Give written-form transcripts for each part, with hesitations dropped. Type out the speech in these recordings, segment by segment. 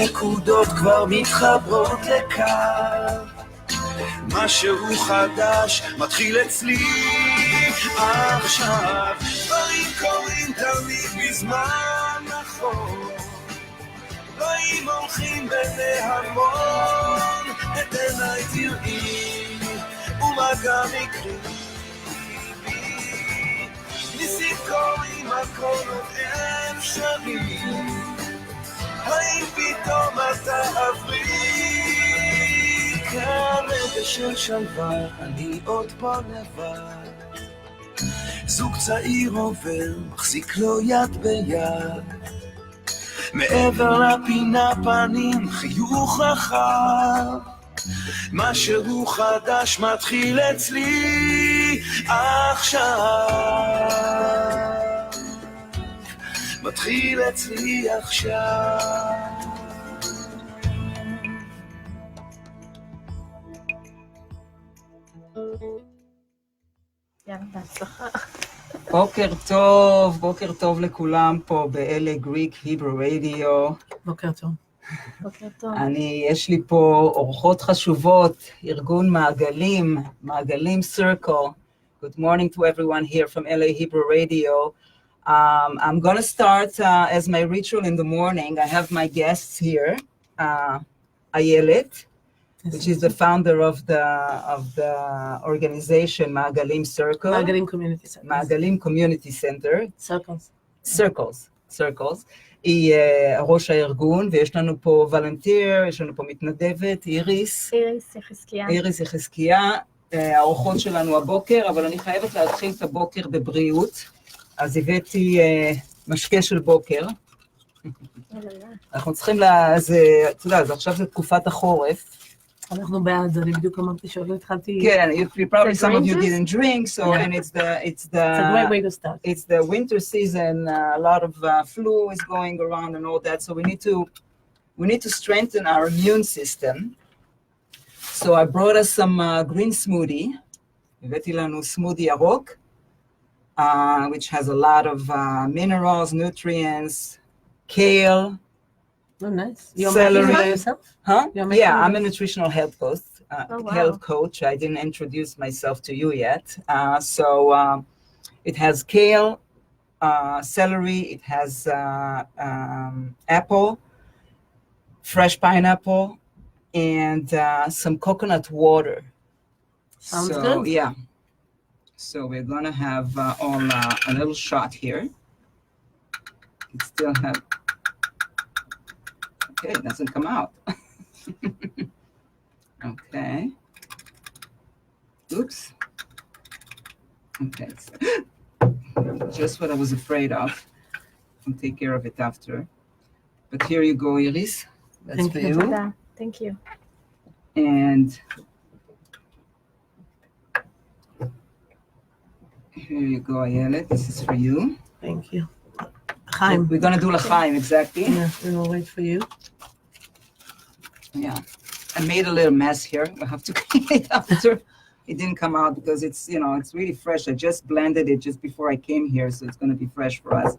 נקודות כבר מתחברות לקו, משהו חדש מתחיל אצלי עכשיו. דברים קורים תמיד בזמן נכון, דברים הולכים בנהמון, את עיניי תראי ומה גם יקרי, ניסים קורים הכל עוד אפשרי, האם פתאום אתה עברי? כרגע של שלווה, אני עוד פה לבד, זוג צעיר עובר, מחזיק לו יד ביד, מעבר לפינה פנים חיוך רחב, משהו חדש מתחיל אצלי עכשיו, מתחיל אצלי עכשיו. יאללה, בהצלחה. בוקר טוב לכולם פה ב-LA Greek Hebrew Radio. בוקר טוב. בוקר טוב. יש לי פה אורחות חשובות, ארגון מעגלים, מעגלים Circle. Good morning to everyone here from LA Hebrew Radio. I'm going to start as my ritual in the morning. I have my guests here, Ayelet, which is the founder of the organization Maagalim Circle. Maagalim Community Center. Maagalim Community Center. Circles. היא ראש הארגון, ויש לנו פה וולנטיר, יש לנו פה מתנדבת, איריס יחזקיה, האורחות שלנו הבוקר, אבל אני חייבת להתחיל את הבוקר בבריאות, אז הבאתי משקה של בוקר. אנחנו צריכים אתה יודע, עכשיו זה תקופת החורף. אנחנו בעד, אני בדיוק אמרתי שעוד לא התחלתי. כן, probably some of you didn't drink, so and it's a great way to start. It's the winter season, a lot of flu is going around and all that, so we need to strengthen our immune system. So I brought us some green smoothie. הבאתי לנו smoothie ירוק, which has a lot of minerals, nutrients, kale. Oh, nice. You're celery. making it by yourself? Huh? Yeah, I'm a it? nutritional health coach. I didn't introduce myself to you yet. So it has kale, celery, it has apple, fresh pineapple, and some coconut water. Sounds good. Yeah. So we're going to have a little shot here. It still have... Okay, it doesn't come out. Okay. Oops. Okay. Just what I was afraid of. I'll take care of it after. But here you go, Iris. That's for you. Thank you. And here you go, Ayelet. This is for you. Thank you. Chaim. We're going to do l'chaim, exactly. Yeah, we will wait for you. Yeah. I made a little mess here. I have to clean it after. It didn't come out because it's really fresh. I just blended it just before I came here, so it's going to be fresh for us.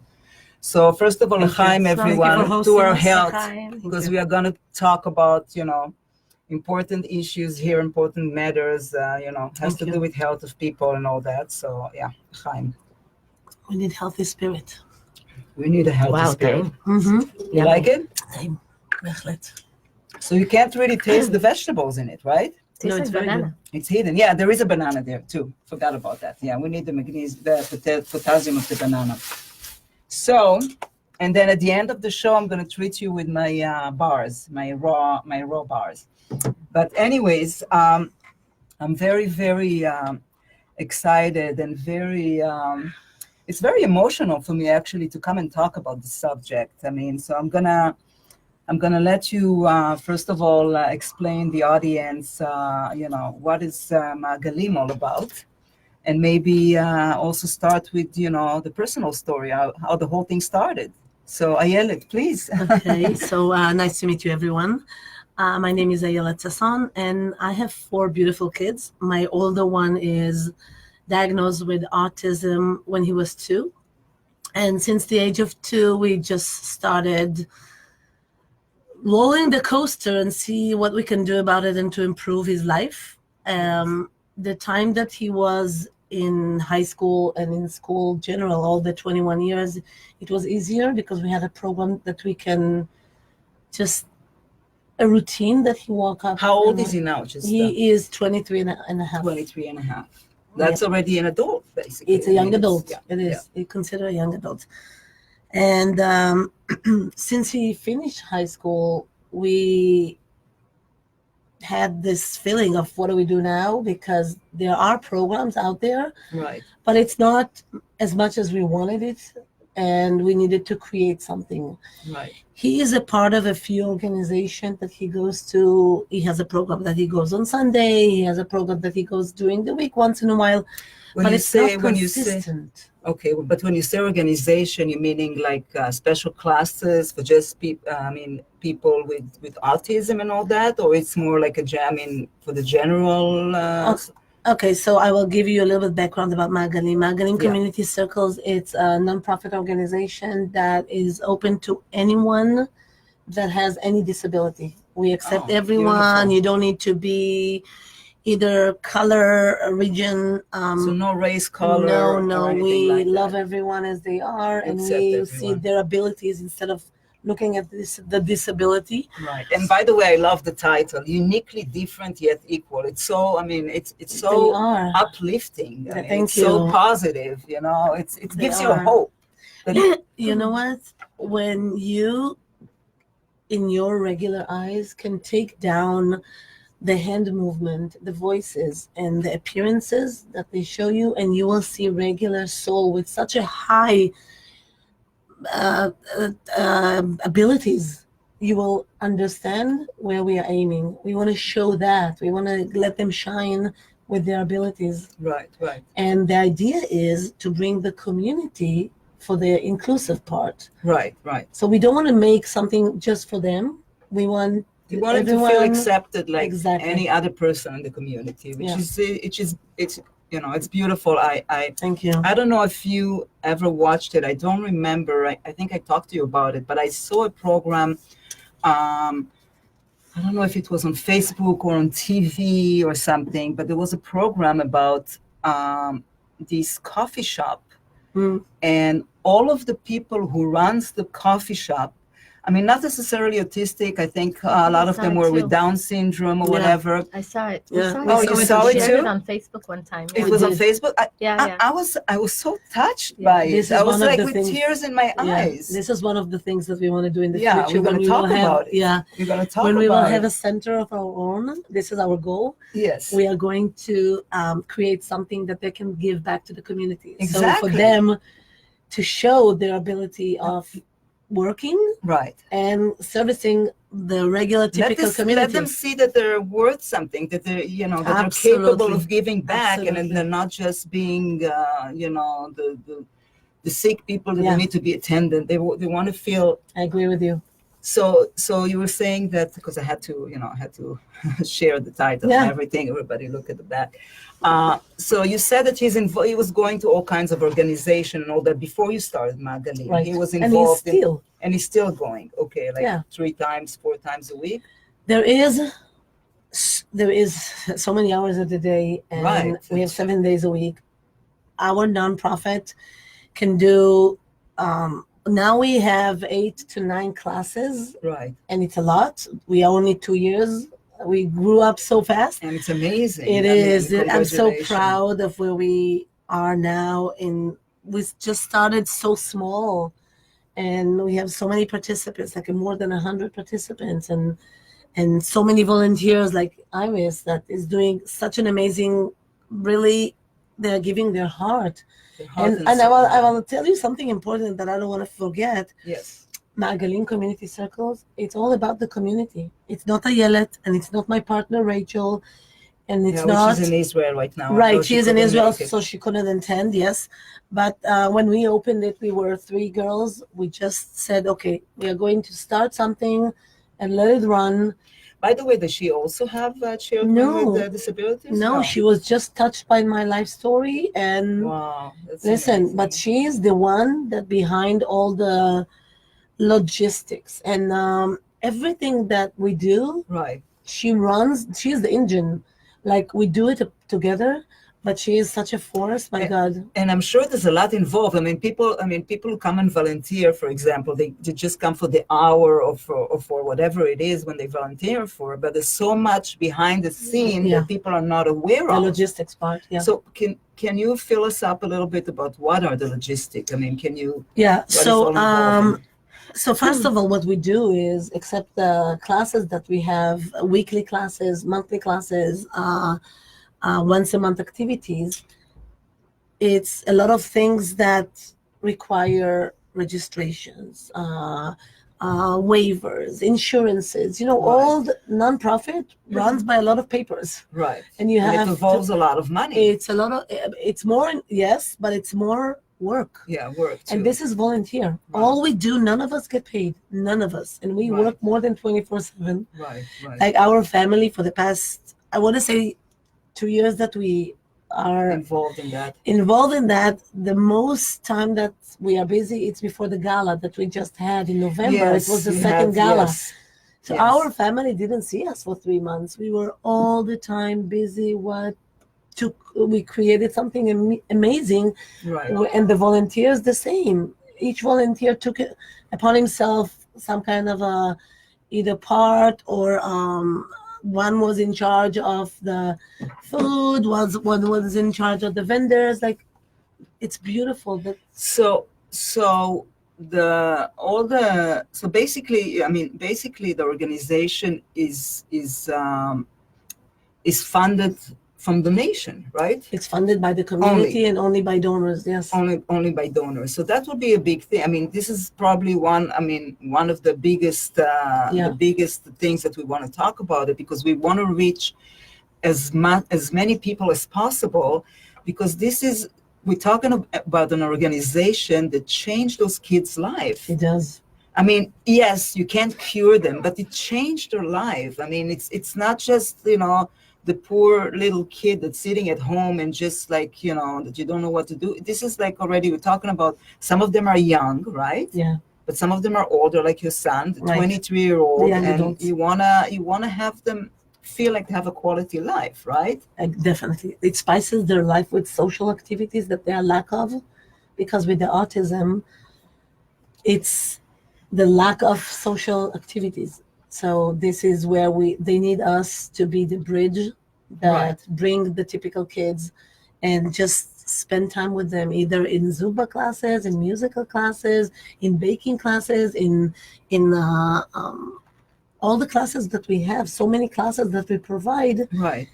So first of all, l'chaim, everyone, to our health, because we are going to talk about, important issues here, important matters, has to do with health of people and all that. So yeah, l'chaim. We need healthy spirit. We need a healthy spirit. Mm-hmm. You like it? Same. So you can't really taste the vegetables in it, right? No, it's banana. It's hidden. Yeah, there is a banana there too. Forgot about that. Yeah, we need the magnesium, the potassium of the banana. So, and then at the end of the show, I'm going to treat you with my bars, my raw bars. But anyways, I'm very, very excited and very. It's very emotional for me actually to come and talk about the subject. I mean, so I'm gonna let you first of all explain the audience, what is Maagalim all about, and maybe also start with the personal story, how the whole thing started. So Ayelet, please. Okay, so nice to meet you, everyone. My name is Ayelet Sasson, and I have 4 beautiful kids. My older one is diagnosed with autism when he was 2. And since the age of 2, we just started rolling the coaster and see what we can do about it and to improve his life. The time that he was in high school and in school general, all the 21 years, it was easier because we had a program that we can just a routine that he woke up. How old is he now? He is 23 and a half. 23 and a half. That's already an adult, basically. It's a young adult. Yeah. It is. Yeah. It's considered a young adult. And since he finished high school, we had this feeling of what do we do now? Because there are programs out there, Right. but it's not as much as we wanted it. And we needed to create something. Right. He is a part of a few organizations that he goes to. He has a program that he goes on Sunday. He has a program that he goes during the week once in a while. But it's not consistent. Okay, but when you say organization, you meaning like special classes for just people with autism and all that, or it's more like for the general. Okay, so I will give you a little bit background about Maagalim. Maagalim Community Circles, it's a nonprofit organization that is open to anyone that has any disability. We accept everyone. Beautiful. You don't need to be either color, region. So no race, color. No. We love everyone as they are, and we see their abilities instead of looking at the disability. Right. And by the way, I love the title, Uniquely Different Yet Equal. It's so, it's so uplifting. Thank it's you. so positive, it gives you hope. You know what? When you, in your regular eyes, can take down the hand movement, the voices, and the appearances that they show you, and you will see regular soul with such a high abilities, you will understand where we are aiming. We want to show that. We want to let them shine with their abilities. Right. And the idea is to bring the community for the inclusive part. Right. So we don't want to make something just for them. We want you want them to feel accepted like any other person in the community, it's beautiful. Thank you. I don't know if you ever watched it. I don't remember. I think I talked to you about it, but I saw a program. I don't know if it was on Facebook or on TV or something, but there was a program about this coffee shop, and all of the people who runs the coffee shop, not necessarily autistic. I think a lot of them were with Down syndrome or whatever. I saw it. Yeah. You saw it too? Shared it on Facebook one time. It was on Facebook. Yeah. I was so touched by it. I was like with tears in my eyes. This is one of the things that we want to do in the Yeah, future. we're going to talk about it. Yeah, we're going to talk when about we will it. have a center of our own. This is our goal. Yes. We are going to create something that they can give back to the community. Exactly. So for them to show their ability of working and servicing the regular typical community. Let them see that they're worth something, that they're that they're capable of giving back. Absolutely. And they're not just being the sick people that they need to be attended. They want to feel. I agree with you. So you were saying that, because I had to share the title and everything. Everybody look at the back. So you said that he was going to all kinds of organization and all that before you started Maagalim. Right. He was involved and he's still going. Okay, 3 times, 4 times a week. There is so many hours of the day, and we have 7 days a week. Our nonprofit can do. Now we have 8 to 9 classes. Right. And it's a lot. We are only 2 years. We grew up so fast. And it's amazing. It is. I'm so proud of where we are now. We just started so small. And we have so many participants, like more than 100 participants. And so many volunteers like Iris that is doing such an amazing, really, they're giving their heart. And I want to tell you something important that I don't want to forget. Yes. Maagalim Community Circles, it's all about the community. It's not Ayelet, and it's not my partner Rachel, and it's not. She's in Israel right now. Right, she's in Israel, so she couldn't attend, yes. But when we opened it, we were 3 girls. We just said, okay, we are going to start something and let it run. By the way, does she also have children with disabilities? No, she was just touched by my life story. And wow, that's listen, amazing. But she is the one that behind all the logistics. And everything that we do, Right. she's the engine. Like, we do it together, but she is such a force, my God. And I'm sure there's a lot involved. I mean, people who come and volunteer, for example, they just come for the hour or for whatever it is when they volunteer for, but there's so much behind the scene Yeah. that people are not aware The of. logistics part, yeah. So can you fill us up a little bit about what are the logistics? I mean, can you? Yeah, what is all involved in it? so first of all, what we do is, except the classes that we have, weekly classes, monthly classes, once a month activities, it's a lot of things that require registrations, waivers, insurances, Right. all the nonprofit runs by a lot of papers. Right. And you And have it involves a lot of money. it's a lot of, it's more, yes, but it's more work. Yeah, work too. And this is volunteer. Right. All we do, none of us get paid. None of us. And we Right. work more than 24/7. Right. Like our family for the past, I want to say 2 years that we are Involved in that. involved in that. The most time that we are busy, it's before the gala that we just had in November. It was the you second have- gala. yes. So Yes. our family didn't see us for 3 months. We were all the time busy. We created something amazing. Right. And the volunteers the same. Each volunteer took it upon himself some kind of a either part, or one was in charge of the food, one was in charge of the vendors. Like, it's beautiful. That So basically the organization is funded from donation, right? it's funded by the community and only by donors. Yes. Only by donors. So that would be a big thing. I mean, this is probably one of the biggest things that we want to talk about it, because we want to reach as many people as possible, because we're talking about an organization that changed those kids' life. It does. I mean, yes, you can't cure them, but it changed their life. I mean, it's not just, the poor little kid that's sitting at home and just like, that you don't know what to do. This is like already, we're talking about, some of them are young, right? Yeah. But some of them are older, like your son, the Right. 23-year-old, Yeah, and adults. you wanna have them feel like they have a quality life, right? Definitely. It spices their life with social activities that they are lack of, because with the autism, it's the lack of social activities. So this is where they need us to be the bridge that Right. bring the typical kids and just spend time with them, either in Zumba classes, in musical classes, in baking classes, in all the classes that we have, so many classes that we provide. Right.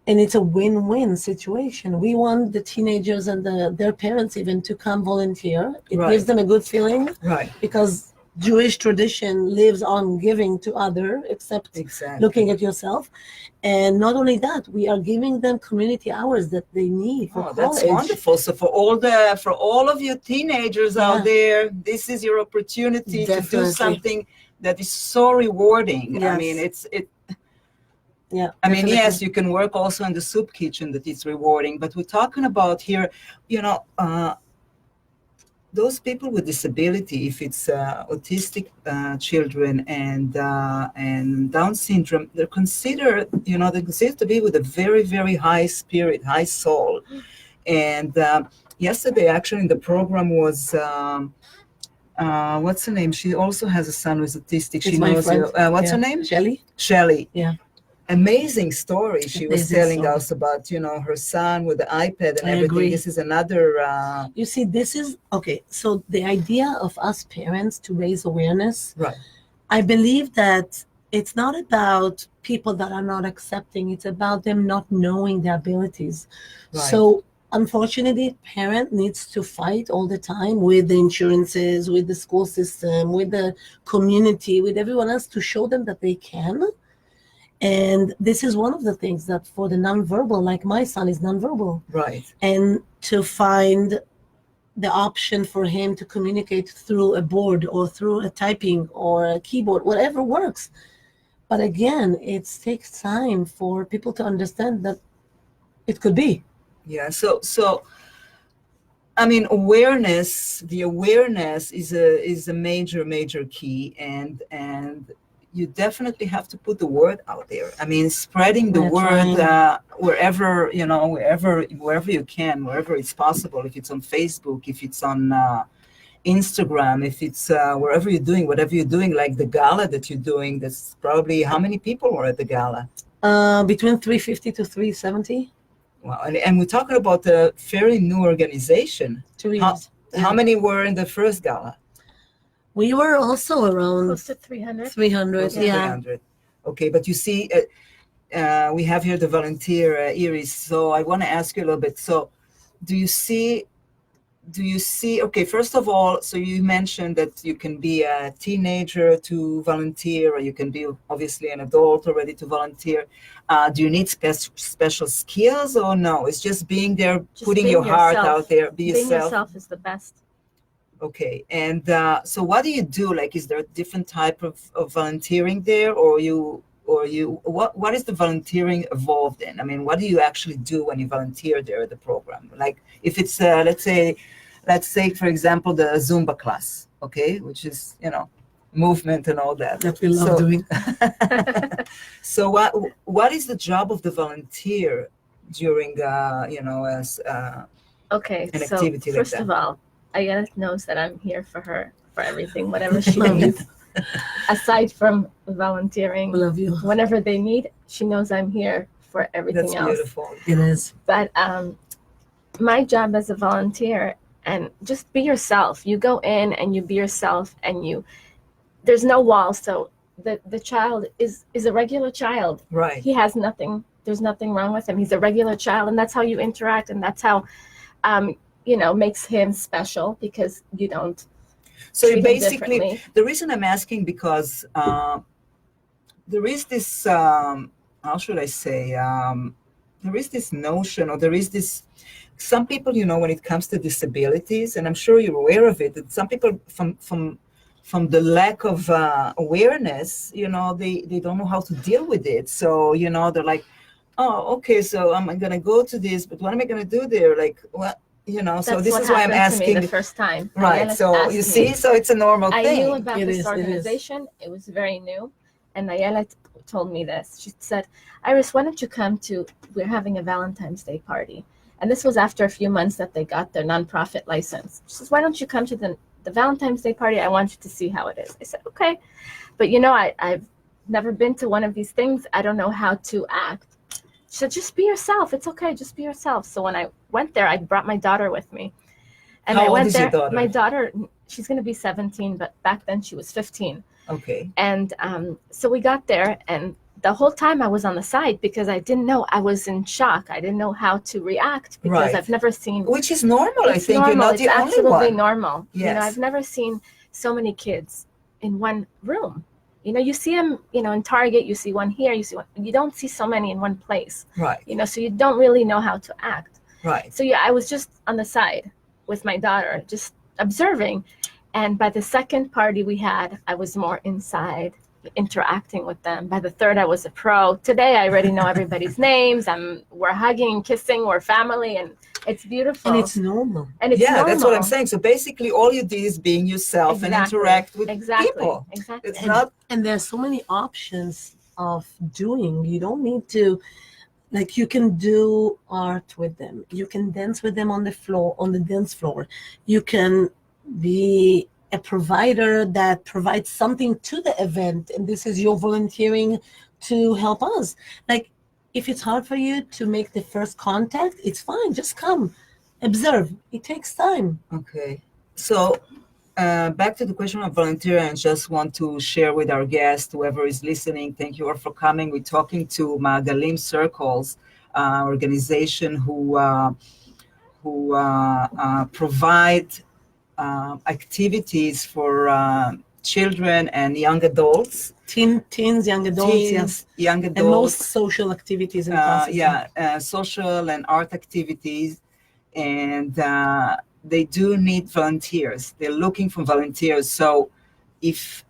And it's a win-win situation. We want the teenagers and their parents even to come volunteer. It Right. gives them a good feeling, Right. because Jewish tradition lives on giving to other, except Exactly. looking at yourself. And not only that, we are giving them community hours that they need for Oh, college. that's wonderful. So for all of you teenagers Yeah. out there, this is your opportunity to do Definitely. something that is so rewarding. I Yes. mean, Yeah. I mean, definitely. yes, you can work also in the soup kitchen, that it's rewarding, but we're talking about here, those people with disability, if it's autistic children and Down syndrome, they're considered to be with a very, very high spirit, high soul. And yesterday, actually, in the program was, what's her name? She also has a son who's autistic. She It's my knows friend. you. What's Yeah. her name? Shelley? Shelley. Yeah. Amazing story. She was Amazing telling story. us about, her son with the iPad and I everything. agree. This is another. You see, this is, okay, so the idea of us parents to raise awareness, Right. I believe that it's not about people that are not accepting, it's about them not knowing their abilities. Right. So unfortunately, parent needs to fight all the time with the insurances, with the school system, with the community, with everyone else, to show them that they can. And this is one of the things that for the nonverbal, like my son is nonverbal, Right. and to find the option for him to communicate through a board or through a typing or a keyboard, whatever works. But again, it takes time for people to understand that it could be. Yeah. So I mean, the awareness is a major key, and you definitely have to put the word out there. I mean, spreading the We're word trying. wherever, wherever you can, wherever it's possible. If it's on Facebook, if it's on Instagram, if it's wherever you're doing, whatever you're doing, like the gala that you're doing, that's probably, how many people were at the gala? Between 350 to 370. Wow. And we're talking about a very new organization. 2 years. How many were in the first gala? We were also around Close to 300. 300. Close to Yeah. 300. Okay, but you see, we have here the volunteer, Iris. So I want to ask you a little bit. So do you see, okay, first of all, so you mentioned that you can be a teenager to volunteer, or you can be obviously an adult already to volunteer. Do you need special skills, or no? It's just being there, Just putting being your heart yourself. out there, be Being yourself. yourself is the best. Okay, and so what do you do? Like, is there a different type of volunteering there, or what is the volunteering evolved in? I mean, what do you actually do when you volunteer there at the program? Like, if it's let's say, for example, the Zumba class, okay, which is, movement and all that. That we love doing. So what is the job of the volunteer during as Okay, an so activity like first that? of all, Ayala knows that I'm here for her, for everything, whatever she Love you. needs. Aside from volunteering, Love you. whenever they need, she knows I'm here for everything That's else. beautiful. It is. But my job as a volunteer, and just be yourself. You go in and you be yourself, and there's no walls. So the child is a regular child. Right. He has nothing. There's nothing wrong with him. He's a regular child, and that's how you interact, and that's how, makes him special, because you don't. So treat him basically, differently. the reason I'm asking, because there is this, how should I say, there is this notion, or there is this, some people, when it comes to disabilities, and I'm sure you're aware of it, that some people from the lack of awareness, they don't know how to deal with it. So, they're like, oh, okay, so I'm going to go to this, but what am I going to do there? Like, what? So That's this what is why I'm happened to me asking. the first time. Right. Nayela So asked you me. see, so it's a normal I thing. knew about It this is, it is. organization. It was very new, and Nayela told me this. She said, "Iris, why don't you come to? We're having a Valentine's Day party." And this was after a few months that they got their nonprofit license. She says, "Why don't you come to the Valentine's Day party? I want you to see how it is." I said, "Okay," but I've never been to one of these things. I don't know how to act. She said, "Just be yourself. It's okay. Just be yourself." So when I went there, I brought my daughter with me. And How I old went is there. your daughter? My daughter, she's going to be 17, but back then she was 15. Okay. And so we got there, and the whole time I was on the side because I didn't know. I was in shock. I didn't know how to react because Right. I've never seen. Which is normal, I It's think. normal. You're not It's the only absolutely one. normal. Yes. I've never seen so many kids in one room. You see them, in Target, you see one here, you see one. You don't see so many in one place. Right. So you don't really know how to act. Right. So I was just on the side with my daughter, just observing. And by the second party we had, I was more inside, interacting with them. By the third, I was a pro. Today, I already know everybody's names. We're hugging and kissing. We're family, and it's beautiful. And it's normal. And it's Yeah, that's what I'm normal. saying. So basically, all you do is being yourself and Exactly. interact with Exactly. people. Exactly. It's not. And there's so many options of doing. You don't need to, like, you can do art with them. You can dance with them on the dance floor. You can be a provider that provides something to the event. And this is your volunteering to help us. Like, if it's hard for you to make the first contact, it's fine. Just come, observe. It takes time. Okay. So back to the question of volunteering, I just want to share with our guest, whoever is listening, thank you all for coming. We're talking to Maagalim Circles, organization who provide activities for children and young adults. Teens, young adults, yes. Young And adults. most social activities and classes. Social and art activities. And they do need volunteers. They're looking for volunteers. So if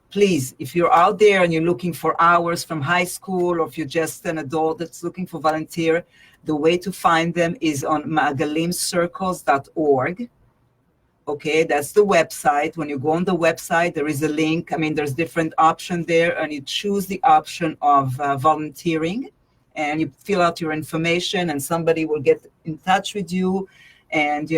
you're out there and you're looking for hours from high school, or if you're just an adult that's looking for volunteer, the way to find them is on maagalimcircles.org. Okay, that's the website. When you go on the website, there is a link. I mean, there's different options there, and you choose the option of volunteering, and you fill out your information, and somebody will get in touch with you, and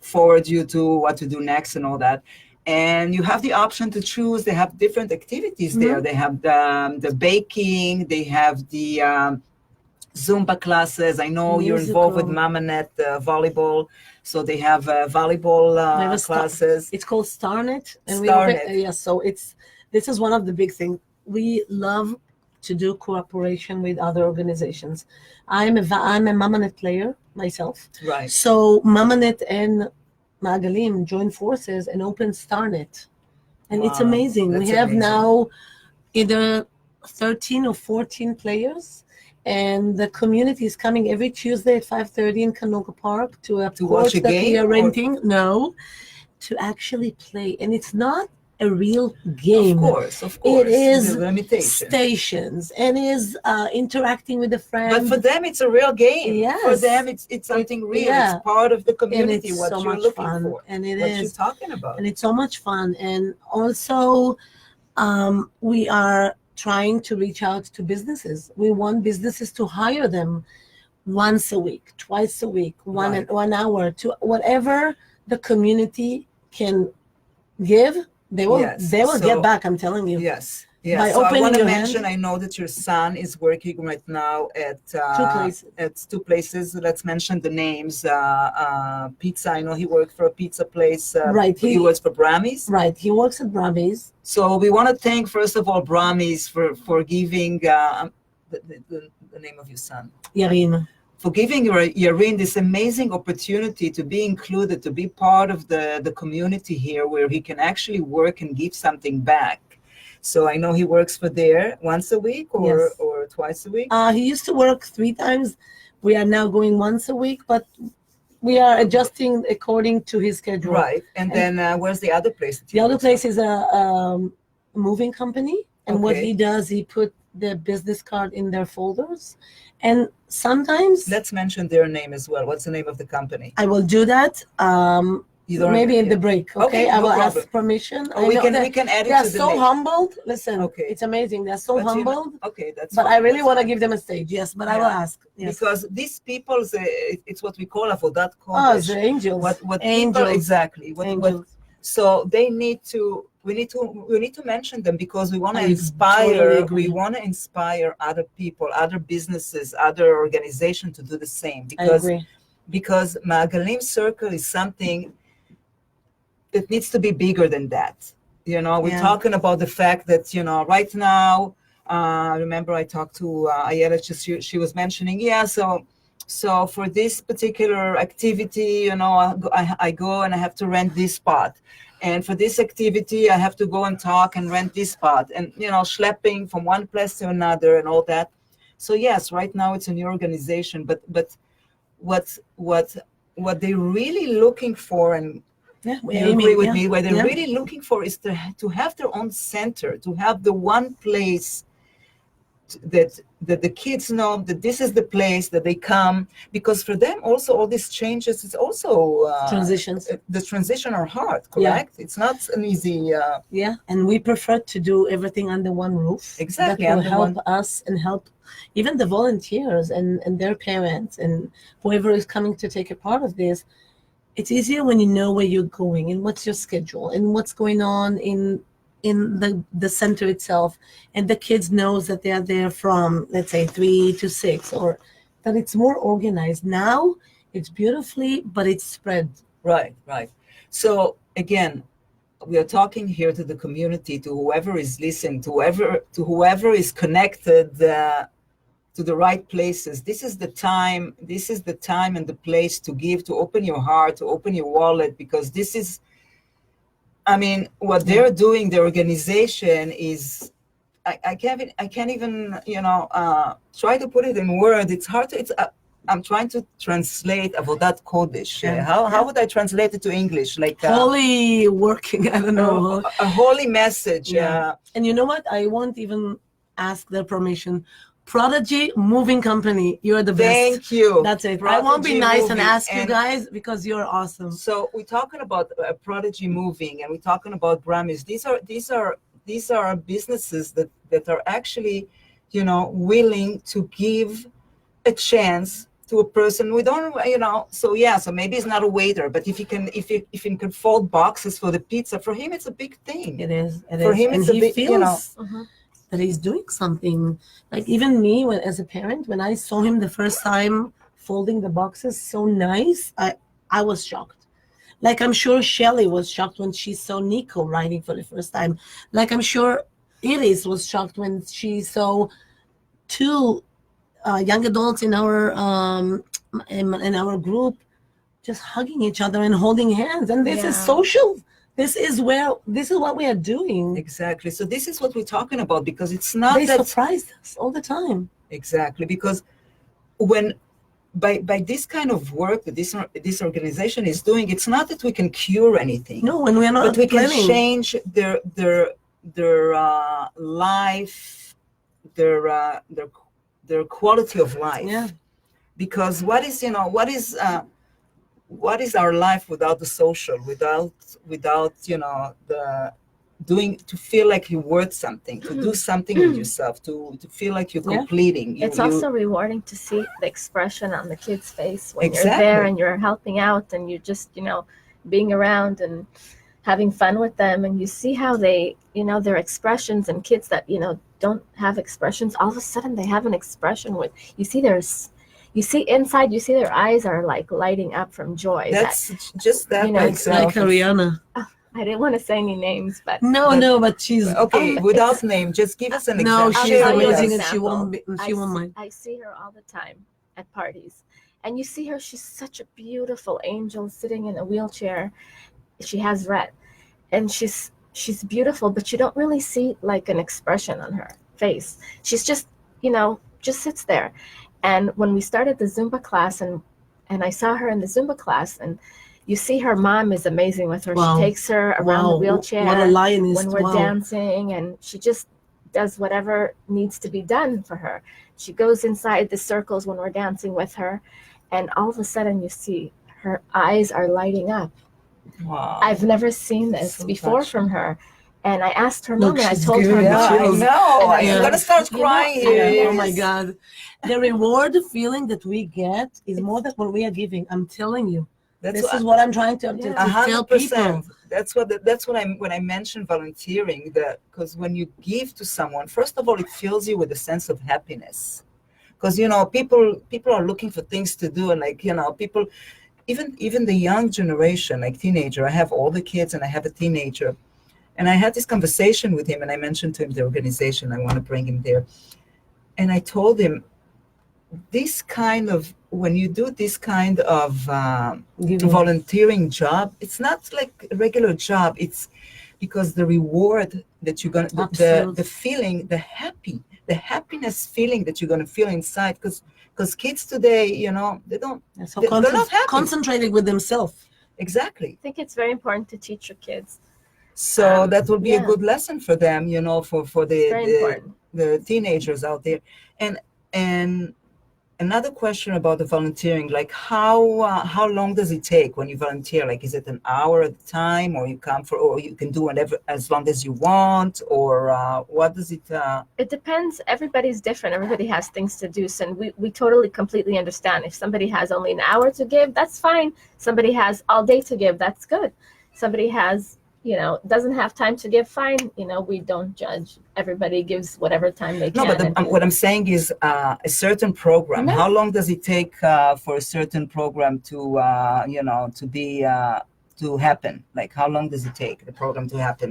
forward you to what to do next and all that. And you have the option to choose. They have different activities there. They have the baking. They have the Zumba classes. I know you're involved with Mamanet volleyball, so they have volleyball classes. It's called StarNet. And StarNet. So this is one of the big things. We love to do cooperation with other organizations. I'm a Mamanet player myself. Right. So Mamanet and Maagalim join forces and open StarNet. And it's amazing. We have now either 13 or 14 players. And the community is coming every Tuesday at 5:30 in Canoga Park to a court that we are renting. No, to actually play. And it's not a real game. Of course. It is limitation. Stations and is interacting with the friends. But for them, it's a real game. Yes. For them, it's something real. It's part of the community. And it's what so you're much looking fun. for. And it what is. you're talking about. And it's so much fun. And also, we are trying to reach out to businesses. We want businesses to hire them once a week, twice a week, 1 hour, to whatever the community can give. They will get back. I'm telling you. Yes. By So I opening want to your mention, hand. I know that your son is working right now at two places. Let's mention the names. Pizza. I know he worked for a pizza place. Right. He works for Brahmies. Right. He works at Brahmies. So we want to thank, first of all, Brahmies for giving the name of your son. Yarin. For giving Yarin this amazing opportunity to be included, to be part of the community here, where he can actually work and give something back. So I know he works for there once a week or twice a week. He used to work 3 times. We are now going once a week, but we are adjusting according to his schedule. Right. And then where's the other place? The other place is a moving company. And what he does, he put the business card in their folders. And sometimes... Let's mention their name as well. What's the name of the company? I will do that. Maybe in the break, okay? I will ask permission. We can add it to the They are so humbled. Listen, it's amazing. They're so humbled. But I really want to give them a stage, yes. But I will ask. Yes. Because these people, it's what we call avodat Oh, kodesh. the angels. What angels. People, exactly. So they need to. We need to mention them because we want to inspire. Totally we want to inspire other people, other businesses, other organizations to do the same. Because Maagalim Circle is something. It needs to be bigger than that. We're talking about the fact that, right now, remember I talked to Ayelet, she was mentioning, so for this particular activity, I go and I have to rent this spot. And for this activity, I have to go and talk and rent this spot. And, schlepping from one place to another and all that. So yes, right now it's a new organization, but what they're really looking for, and you agree with me, what they're really looking for is to have their own center, to have the one place that the kids know that this is the place that they come, because for them also all these changes, it's also transitions. The transition are hard, correct? It's not an easy. And we prefer to do everything under one roof. Exactly, that will help us and help even the volunteers and their parents and whoever is coming to take a part of this. It's easier when you know where you're going and what's your schedule and what's going on in the center itself, and the kids knows that they are there from, let's say, 3 to 6, or that it's more organized. Now it's beautifully, but it's spread. Right. So again, we are talking here to the community, to whoever is listening, to whoever is connected to the right places. This is the time and the place to give, to open your heart, to open your wallet, because this is, what they're doing, the organization is, I can't even, try to put it in words. It's hard to, I'm trying to translate avodat kodesh. How would I translate it to English? Like holy working, I don't know. A holy message. And you know what? I won't even ask their permission. Prodigy Moving Company. You're the best. Thank you. That's it. I won't be Prodigy nice and Moving. ask you And guys because you're awesome. so we're talking about Prodigy Moving, and we're talking about Grammys. These are businesses that are actually, willing to give a chance to a person. We don't, so maybe it's not a waiter, but if he can fold boxes for the pizza, for him it's a big thing. It is. For him, and it's a he big, feels that he's doing something. Like even me, as a parent, when I saw him the first time folding the boxes so nice, I was shocked. Like I'm sure Shelly was shocked when she saw Nico writing for the first time. Like I'm sure Iris was shocked when she saw two young adults in our group just hugging each other and holding hands. And this is social. This is what we are doing. Exactly. So this is what we're talking about, because it's not They that surprised us all the time. exactly, because when by this kind of work that this organization is doing, it's not that we can cure anything. No, and we are not but we can planning. change their life, their quality of life. Yeah. Because what is our life without the social, without the doing, to feel like you're worth something, to do something with yourself, to feel like you're completing. It's also rewarding to see the expression on the kid's face when Exactly. you're there and you're helping out and you're just, being around and having fun with them, and you see how they, their expressions, and kids that, don't have expressions, all of a sudden they have an expression with, you see inside, you see their eyes are like lighting up from joy. That's just that by Like itself. Like Ariana. I didn't want to say any names, but But she's Okay, without name, just give us an no, example. she's I'll tell you an amazing, and example. she won't mind. I see her all the time at parties, and you see her. She's such a beautiful angel sitting in a wheelchair. She has Rett, and she's beautiful, but you don't really see like an expression on her face. She's just just sits there. And when we started the Zumba class, and I saw her in the Zumba class, and you see her mom is amazing with her. Wow. She takes her around the wheelchair What a lioness. when we're dancing, and she just does whatever needs to be done for her. She goes inside the circles when we're dancing with her, and all of a sudden you see her eyes are lighting up. Wow. I've never seen this So before touching. from her. And I asked her Look, mom, and I she's told her giving me Yeah, I chills. know. And I I'm said, gonna start crying here. Oh my God. The reward feeling that we get is more than what we are giving. I'm telling you. This is what I'm trying to tell people. 100%. That's what when I mentioned volunteering, that because when you give to someone, first of all, it fills you with a sense of happiness. Because people are looking for things to do, and people, even the young generation, like teenager. I have all the kids, and I have a teenager, and I had this conversation with him, and I mentioned to him the organization. I want to bring him there, and I told him, this kind of, when you do this kind of volunteering job, it's not like a regular job. It's because the reward that you're gonna, the feeling, the happiness feeling that you're gonna feel inside, because kids today, they don't, So they're not happy. concentrating with themselves. Exactly. I think it's very important to teach your kids. So that will be a yeah. good lesson for them, for It's very important. the teenagers out there. And another question about the volunteering, like how long does it take when you volunteer? Like, is it an hour at a time, or or you can do whatever as long as you want, or what does it? It depends. Everybody's different. Everybody has things to do. So we totally, completely understand. If somebody has only an hour to give, that's fine. Somebody has all day to give, that's good. Somebody has, doesn't have time to give, fine. We don't judge. Everybody gives whatever time they can. No, but what I'm saying is a certain program. No. How long does it take for a certain program to to happen? Like, how long does it take the program to happen?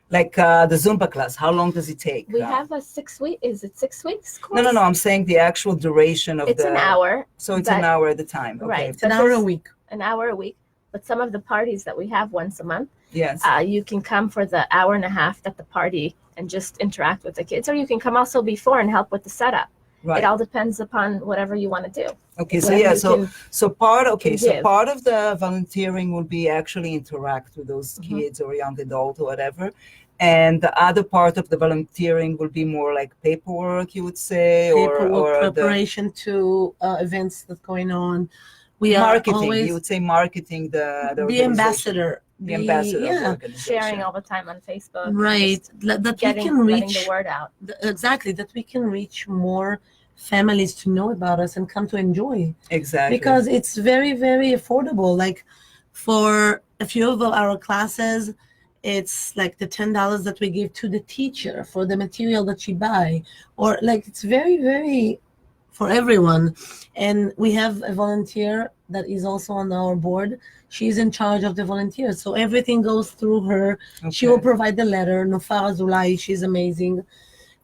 Like the Zumba class, how long does it take? We have a 6 week. Is it 6 weeks course? No. I'm saying the actual duration of It's an hour. So it's an hour at a time. Okay. Right. It's an hour a week. An hour a week. But some of the parties that we have once a month, Yes. you can come for the hour and a half at the party and just interact with the kids, or you can come also before and help with the setup. Right. It all depends upon whatever you want to do. Okay. So Whatever yeah. you So can- so part. Okay. So give. part of the volunteering will be actually interact with those Mm-hmm. kids or young adult or whatever, And the other part of the volunteering will be more like paperwork, you would say, or preparation to events that's going on. We marketing. are always You would say marketing the be ambassador. The ambassador of the Yeah, organization. Sharing all the time on Facebook. right. That we can letting reach the word out. Exactly, that we can reach more families to know about us and come to enjoy. Exactly. Because it's very, very affordable. Like for a few of our classes, it's like the $10 that we give to the teacher for the material that she buy, or like it's very, very for everyone. And we have a volunteer that is also on our board. She's in charge of the volunteers, so everything goes through her. Okay. She will provide the letter. Nofar Azulai, she's amazing.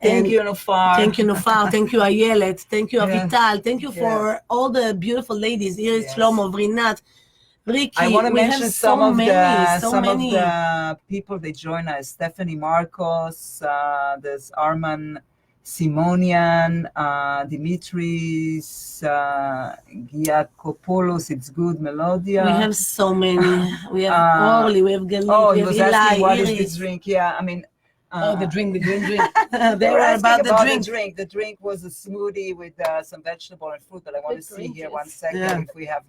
Thank you, Nofar. Thank you, Nofar. Thank you, Ayelet. Thank you, Yeah. Avital. Thank you for all the beautiful ladies. Iris, Yes. Shlomo, Vrinat, Ricky. I want to mention some of many. the people that join us. Stephanie Marcos, there's Arman Simonian, Dimitris, Giacopoulos, it's good, Melodia. We have so many. We have Orly, we have Galit, we he have was Eli, asking what Iris. is the drink. Yeah, I mean, the drink. they were were about asking the about drink. The drink was a smoothie with some vegetable and fruit. But I want to see here 1 second Yeah. if we have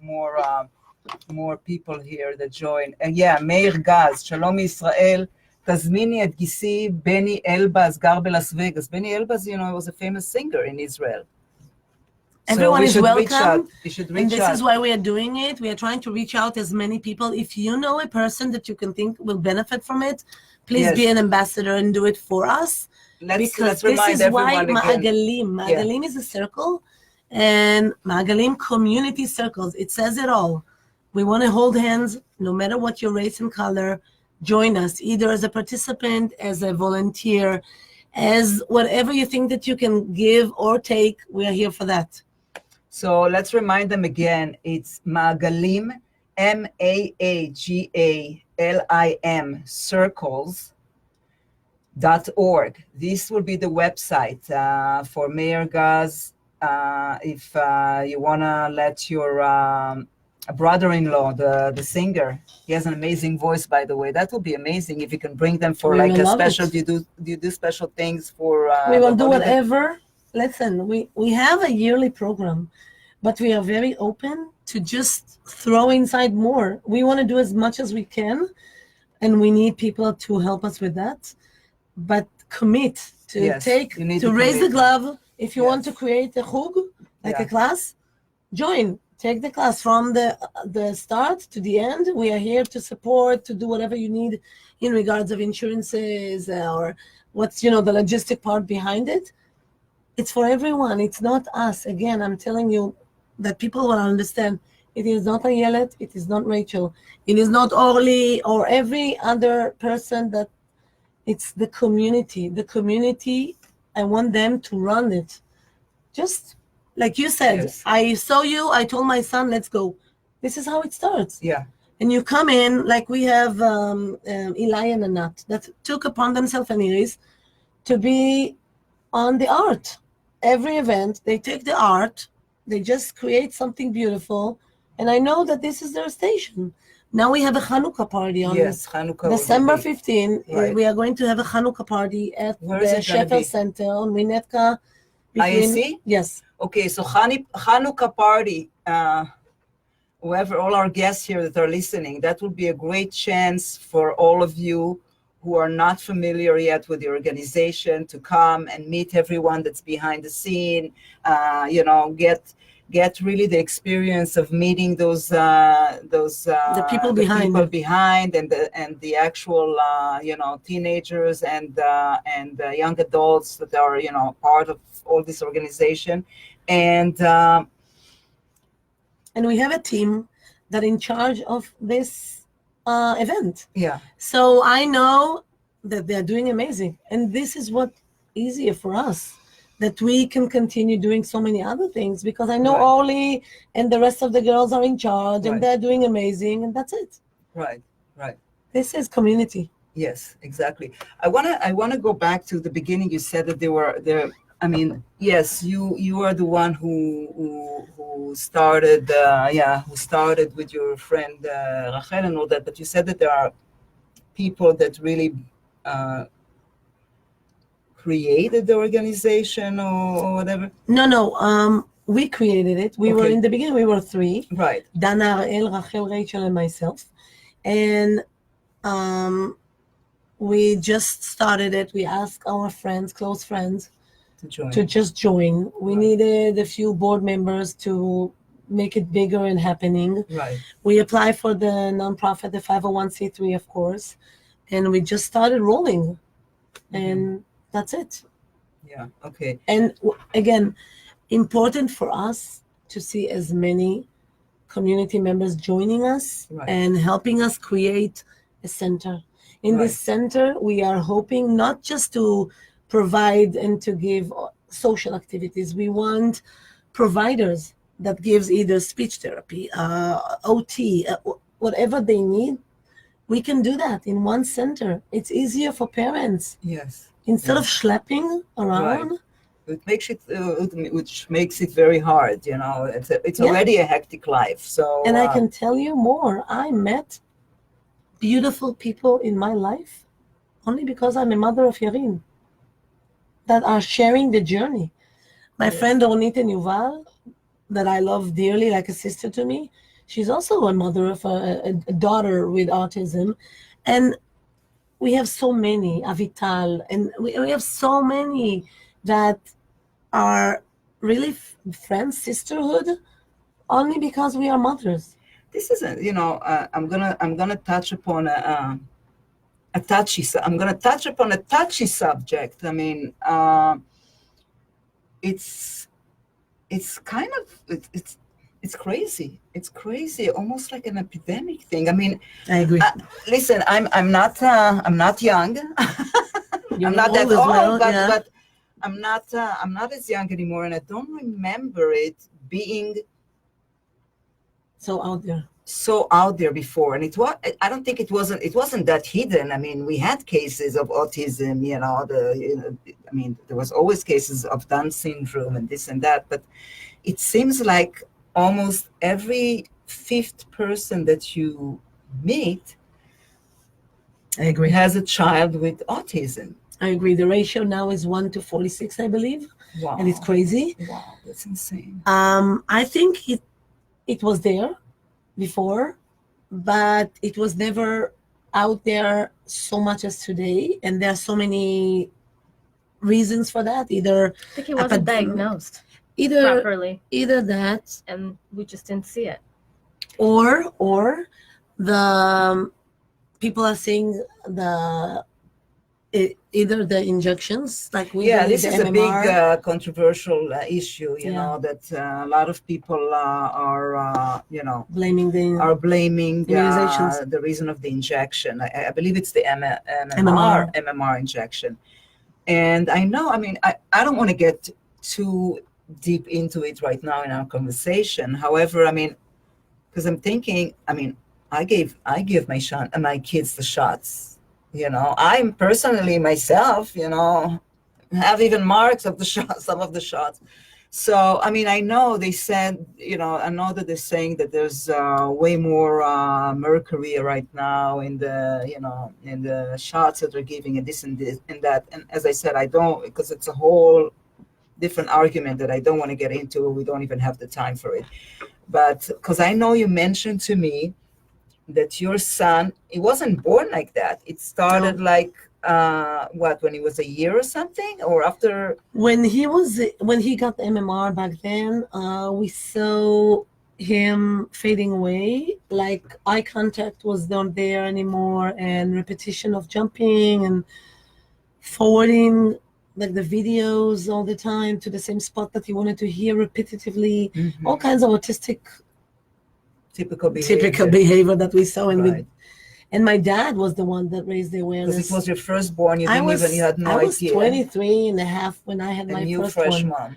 more people here that join. And מאיר גז, שלום מישראל, תזמיני את גיסי בני אלבז, גר בלאס וגאס. Benny Elbaz, was a famous singer in Israel. Everyone is welcome. You should And reach this out. is why we are doing it. We are trying to reach out as many people. If you know a person that you can think will benefit from it, please Yes. be an ambassador and do it for us. Let's remind this is why everyone again. Maagalim is a circle, and Maagalim community circles. It says it all. We want to hold hands, no matter what your race and color. Join us, either as a participant, as a volunteer, as whatever you think that you can give or take. We are here for that. So let's remind them again. It's Maagalim, MAAGALIM, circles.org. This will be the website for Mayor Gaz. If you want to let your brother-in-law, the singer, he has an amazing voice, by the way. That would be amazing if you can bring them for like a special. Do you do special things for? We will do whatever. Listen, we have a yearly program, but we are very open to just throw inside more. We want to do as much as we can, and we need people to help us with that. But commit to raise the glove. If you want to create a chug, like a class, join. Take the class from the start to the end. We are here to support, to do whatever you need in regards of insurances or what's, the logistic part behind it. It's for everyone. It's not us. Again, I'm telling you that people will understand. It is not Ayelet. It is not Rachel. It is not Orly or every other person. That it's the community. The community, I want them to run it. Just like you said, I saw you, I told my son, let's go. This is how it starts. Yeah. And you come in, like we have Eli and Anat, that took upon themselves and Iris to be on the art. Every event, they take the art, they just create something beautiful. And I know that this is their station. Now we have a Hanukkah party on Hanukkah December 15. Right. We are going to have a Hanukkah party at the Shepherd Center on Winetka. IAC? Yes. Okay, so Hanukkah party, all our guests here that are listening, that would be a great chance for all of you who are not familiar yet with the organization to come and meet everyone that's behind the scene, get really the experience of meeting those the people behind and the actual teenagers and young adults that are part of all this organization, and we have a team that in charge of this event. Yeah. So I know that they're doing amazing, and this is what easier for us, that we can continue doing so many other things, because I know Orly and the rest of the girls are in charge and they're doing amazing, and that's it. Right. This is community. Yes, exactly. I wanna go back to the beginning. You said that there. I mean, yes, you are the one who started. Who started with your friend Rachel and all that. But you said that there are people that really created the organization or whatever? No. We created it. We were Okay. in the beginning. We were three: Right. Dana, Ariel, Rachel, Rachel, and myself. And we just started it. We asked our friends, close friends, To join. to just join. We Right. needed a few board members to make it bigger and happening. Right. We applied for the nonprofit, the 501c3, of course, and we just started rolling. And that's it. Yeah. Okay. And again, important for us to see as many community members joining us Right. and helping us create a center. In Right. this center, we are hoping not just to provide and to give social activities. We want providers that gives either speech therapy, OT, whatever they need. We can do that in one center. It's easier for parents. Yes. Instead Yeah. of schlepping around. It makes it, which makes it very hard. It's Yeah. already a hectic life. So. And I can tell you more. I met beautiful people in my life only because I'm a mother of Yarin that are sharing the journey. My Yes. friend Ronit and Yuval, that I love dearly, like a sister to me, she's also a mother of a daughter with autism. And we have so many, Avital, and we have so many that are really friends, sisterhood, only because we are mothers. This is I'm gonna touch upon a touchy. I'm gonna touch upon a touchy subject. I mean, it's kind of it's crazy. It's crazy, almost like an epidemic thing. I mean, I agree. listen, I'm not young. You're I'm not that old as old, well, but yeah. but I'm not as young anymore, and I don't remember it being So out there. so out there before. And I don't think it wasn't that hidden. I mean, we had cases of autism, I mean, there was always cases of Down syndrome and this and that, but it seems like almost every fifth person that you meet I agree. has a child with autism. I agree. The ratio now is 1 to 46, I believe, Wow. and it's crazy. Wow, that's insane. I think it was there before, but it was never out there so much as today. And there are so many reasons for that. Either I think he wasn't diagnosed either that, and we just didn't see it. or the people are saying either the injections, like we believe This the is a MMR. big controversial issue, you Yeah. know, that a lot of people are blaming the blaming Immunizations. the reason of the injection. I believe it's the MMR. MMR injection. And I know, I mean, I don't want to get too deep into it right now in our conversation. However, I mean, because I'm thinking, I mean, I give my kids the shots. You know, I'm personally myself, have even marks of the shots, some of the shots. So, I mean, I know they said, I know that they're saying that there's way more mercury right now in the shots that they're giving, and this and that. And as I said, I don't, because it's a whole different argument that I don't want to get into. We don't even have the time for it. But because I know you mentioned to me that your son, he wasn't born like that. It started like when he was a year or something, or after? When he got the MMR back then, we saw him fading away. Like eye contact was not there anymore, and repetition of jumping and forwarding like the videos all the time to the same spot that he wanted to hear repetitively. Mm-hmm. All kinds of autistic typical behavior that we saw, and right. and my dad was the one that raised the awareness. Because it was your firstborn, you had no idea. I was 23 and a half when I had my first fresh one. mom.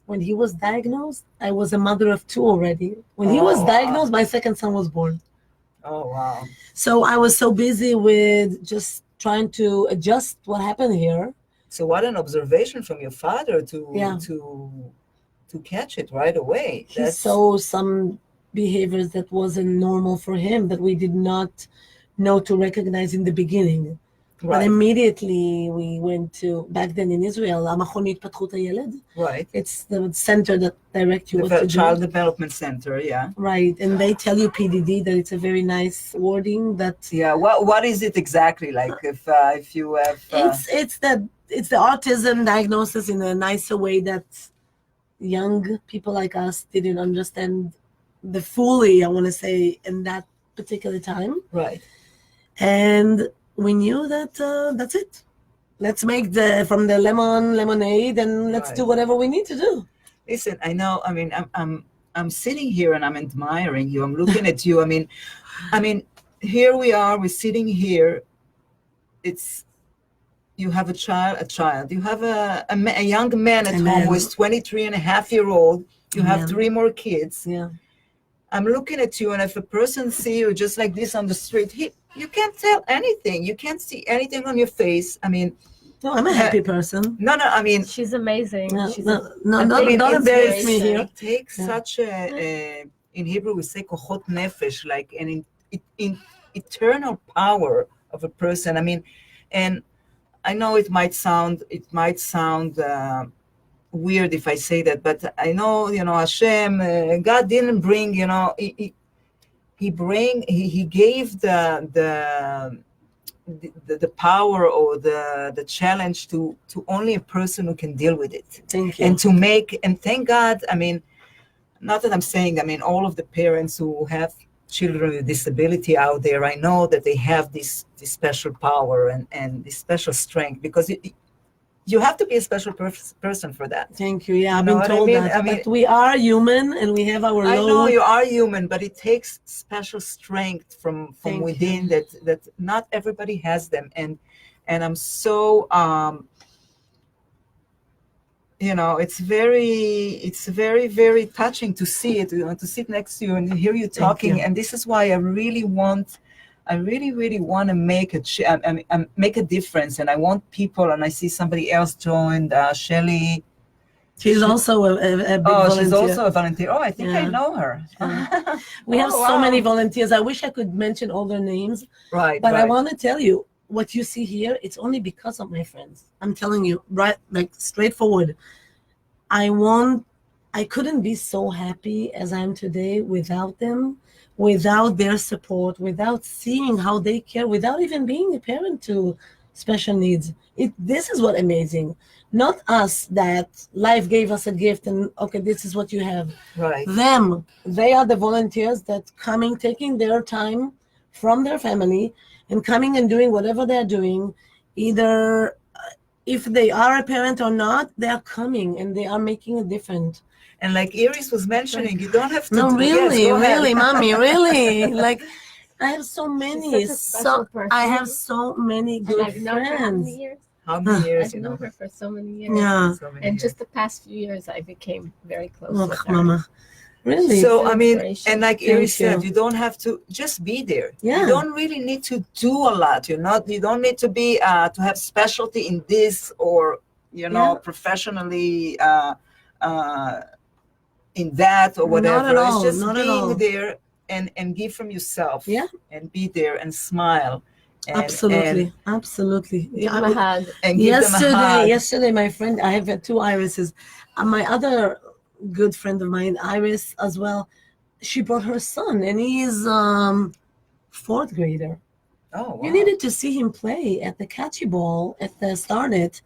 When he was diagnosed, I was a mother of two already. When he was diagnosed, my second son was born. Oh, wow. So I was so busy with just trying to adjust what happened here. So what an observation from your father to catch it right away. He saw some behaviors that wasn't normal for him, that we did not know to recognize in the beginning. But Right. immediately we went to, back then in Israel, המכון להתפתחות הילד. Right. It's the center that direct you what to Child do. Development Center, yeah. Right, and they tell you PDD, that it's a very nice wording that Yeah, what is it exactly? Like if you have it's the autism diagnosis in a nicer way that young people like us didn't understand the fully, I want to say, in that particular time. right. And we knew that that's it. Let's make from the lemonade, and let's Right. do whatever we need to do. Listen, I know. I mean, I'm sitting here and I'm admiring you. I'm looking at you. I mean, here we are. We're sitting here. It's you have a child. You have a young man at home who is 23 and a half-year-old. You have 3 more kids. Yeah. I'm looking at you, and if a person see you just like this on the street, you can't tell anything. You can't see anything on your face. I mean, no, I'm a happy person. No, I mean, she's amazing. She's don't embarrass me here. It takes such a in Hebrew we say kochot nefesh, like an in eternal power of a person. I mean, and I know it might sound weird if I say that, but I know, Hashem, God didn't bring, he gave the power or the challenge to only a person who can deal with it. Thank you. And thank God, I mean, not that I'm saying, I mean, all of the parents who have children with disability out there, I know that they have this special power and this special strength, because you have to be a special person for that. Thank you. Yeah, I've been told that. But we are human and we have our I know you are human, but it takes special strength from within that not everybody has them. And I'm so it's very, very touching to see it, to sit next to you and hear you talking. And this is why I really want to make a difference. And I want people, and I see somebody else joined, Shelly. She's also a big volunteer. She's also a volunteer. Oh, I think I know her. We have so many volunteers. I wish I could mention all their names. Right. But I want to tell you, what you see here, it's only because of my friends. I'm telling you, right, like straightforward. I couldn't be so happy as I am today without them, without their support, without seeing how they care, without even being a parent to special needs. This is what amazing. Not us, that life gave us a gift and okay, this is what you have. Right. Them, they are the volunteers that taking their time from their family and coming and doing whatever they're doing, either if they are a parent or not, they are coming and they are making a difference. And like Iris was mentioning, you don't have to. No, really, mommy, really. Like, I have so many. I have so many good friends. How many years? I've known her for so many years. Yeah. And just the past few years, I became very close with her. Mama. Really? So, I mean, and like Iris said, you. you don't have to just be there. Yeah. You don't really need to do a lot. You don't need to be, to have specialty in this or, professionally in that or whatever. Not at all. It's just Not being there and give from yourself. Yeah. And be there and smile. Absolutely. Give them a hug. And give them a hug. Yesterday, my friend, I have 2 Irises. My other good friend of mine, Iris, as well, she brought her son, and he is 4th grader. Oh, wow. You needed to see him play at the catchy ball at the Starnet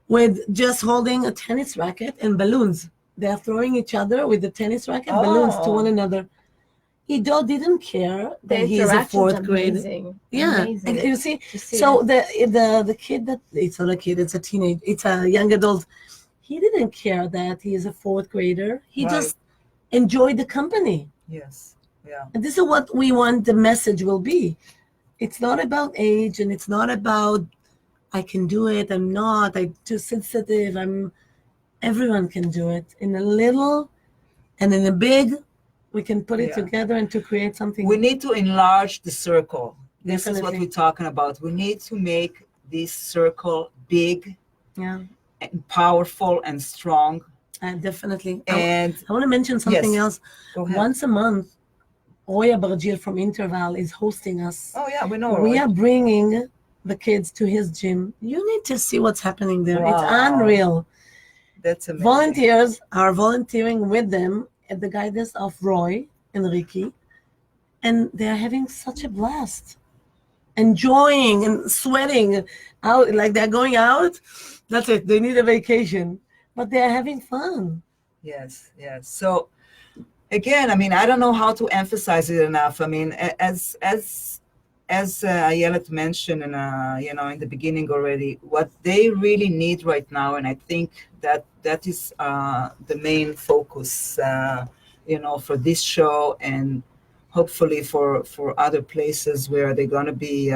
with just holding a tennis racket and balloons. They are throwing each other with the tennis racket balloons to one another. He didn't care that he's a 4th grader. Yeah, amazing. You see, so the kid it's not a kid, it's a young adult. He didn't care that he is a 4th grader. He just enjoyed the company. Yes. Yeah. And this is what we want the message will be. It's not about age, and it's not about I can do it, I'm not, I'm too sensitive, everyone can do it. In a little and in a big, we can put it together and to create something. We need to enlarge the circle. This Definitely. is what we're talking about. We need to make this circle big and powerful and strong. Definitely. And I want to mention something else. Go ahead. Once a month, Roya Bargil from Interval is hosting us. Oh, yeah, we know. We are bringing the kids to his gym. You need to see what's happening there. It's Wow. unreal. That's amazing. Volunteers are volunteering with them at the guidance of Roy and Ricky, and they're having such a blast, enjoying and sweating out like they're going out. That's it. They need a vacation, but they're having fun. Yes, yes. So again, I mean, I don't know how to emphasize it enough. I mean, as Ayelet mentioned, in in the beginning already, what they really need right now, and I think that is the main focus, for this show, and hopefully for other places where they're going to be,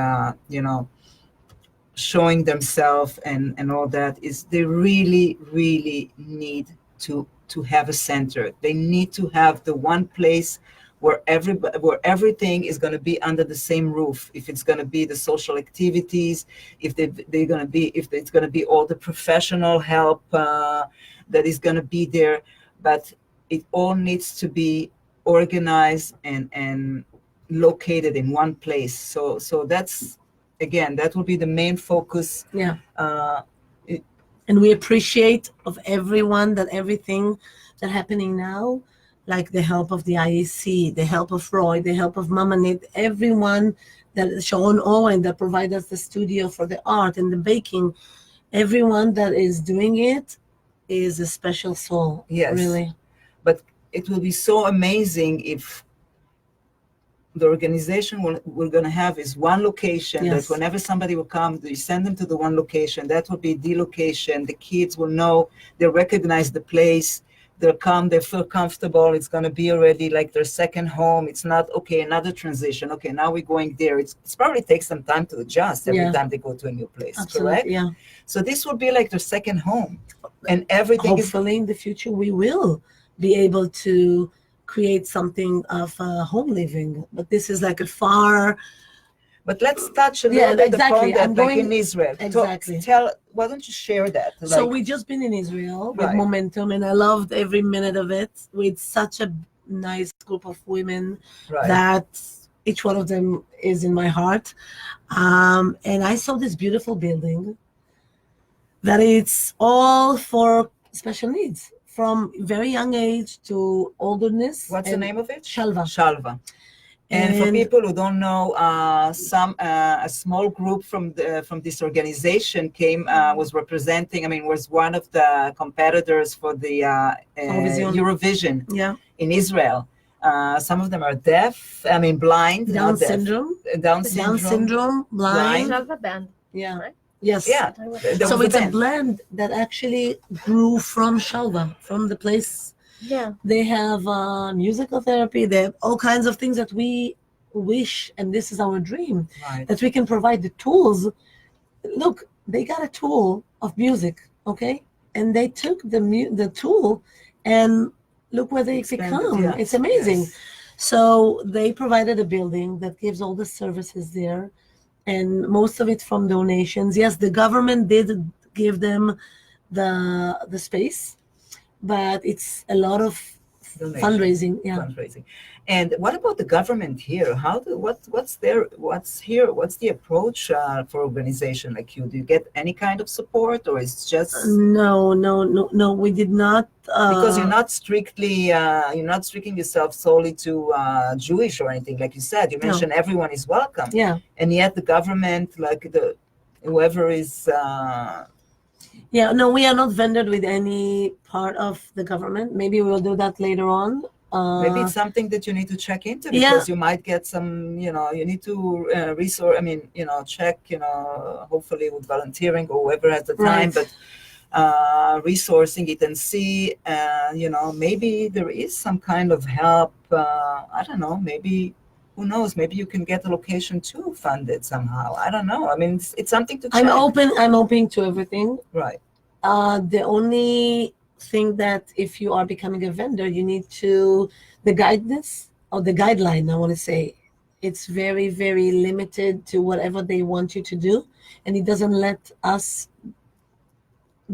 showing themselves and all that, is they really, really need to have a center. They need to have the one place where everything is going to be under the same roof. If it's going to be the social activities, if it's going to be all the professional help that is going to be there, but it all needs to be organized and located in one place. So that's, again, that will be the main focus. Yeah. And we appreciate of everyone that everything that happening now, like the help of the IAC, the help of Roy, the help of Mama Nit, everyone that Sharon Owen that provide us the studio for the art and the baking, everyone that is doing it is a special soul. Yes. Really. But it will be so amazing if the organization we're going to have is one location. Yes. That whenever somebody will come, you send them to the one location. That will be the location. The kids will know, they recognize the place. They'll come, they feel comfortable. It's going to be already like their second home. It's not, okay, another transition. Okay, now we're going there. It's probably takes some time to adjust every time they go to a new place. Absolutely, correct? Yeah. So this will be like their second home. And everything hopefully in the future we will be able to create something of home living. But this is like a far... But let's touch a little bit exactly. upon that, like in Israel. Exactly. Why don't you share that? So we just been in Israel with Right. Momentum, and I loved every minute of it with such a nice group of women Right. that each one of them is in my heart. And I saw this beautiful building that it's all for special needs, from very young age to olderness. What's the name of it? Shalva. Shalva. And for people who don't know, a small group from this organization was representing. I mean, was one of the competitors for the Eurovision in Israel. Some of them are deaf. I mean, blind. Down syndrome. Down syndrome. Blind. Shalva band. Yeah. Right? Yes. Yeah. So it's a blend that actually grew from Shalva, from the place. Yeah. They have musical therapy. They have all kinds of things that we wish, and this is our dream, Right. that we can provide the tools. Look, they got a tool of music, okay? And they took the tool and look where they become. Yeah. It's amazing. Yes. So they provided a building that gives all the services there, and most of it from donations. Yes, the government did give them the space, but it's a lot of Donation. fundraising. Yeah. Fundraising. And what about the government here? What's the approach for organization like you? Do you get any kind of support, or it's just No, we did not. because you're not restricting yourself solely to Jewish or anything, like you said. You mentioned everyone is welcome. Yeah. And yet the government, like whoever is. Yeah, no, we are not vendored with any part of the government. Maybe we'll do that later on. Maybe it's something that you need to check into, because you might get some, you need to check, hopefully with volunteering or whoever has the time, Right. but resourcing it and see, maybe there is some kind of help. I don't know, maybe, who knows, maybe you can get a location to fund it somehow. I don't know. I mean, it's something to check. I'm open to everything. Right. The only thing that if you are becoming a vendor, you need to, the guidance or the guideline, I want to say, it's very, very limited to whatever they want you to do. And it doesn't let us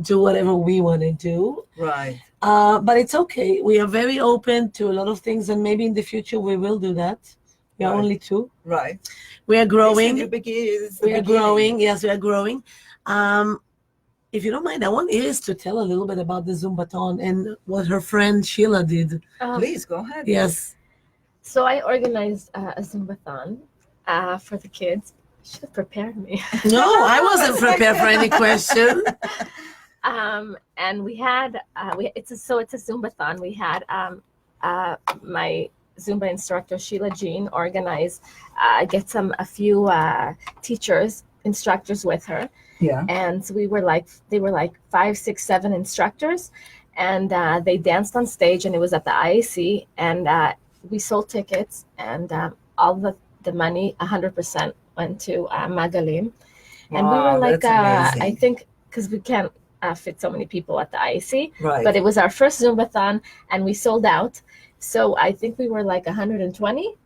do whatever we want to do. Right. But it's okay. We are very open to a lot of things, and maybe in the future we will do that. We are Right. only two. Right. We are growing. It's the We are beginning. growing. Yes, we are growing. If you don't mind, I want Iris to tell a little bit about the Zumbathon and what her friend Sheila did. Please go ahead. Yes. So I organized a Zumbathon for the kids. Should have prepared me. No, I wasn't prepared for any question. And we had it's a Zumbathon. We had my Zumba instructor Sheila Jean organize get a few teachers, instructors with her. Yeah. And so they were like 5, 6, 7 instructors, and they danced on stage, and it was at the IAC, and we sold tickets, and all the money, 100% went to Maagalim. And we were Wow, like, that's amazing. I think, because we can't fit so many people at the IAC, Right. but it was our first Zumbathon, and we sold out. So I think we were like 120.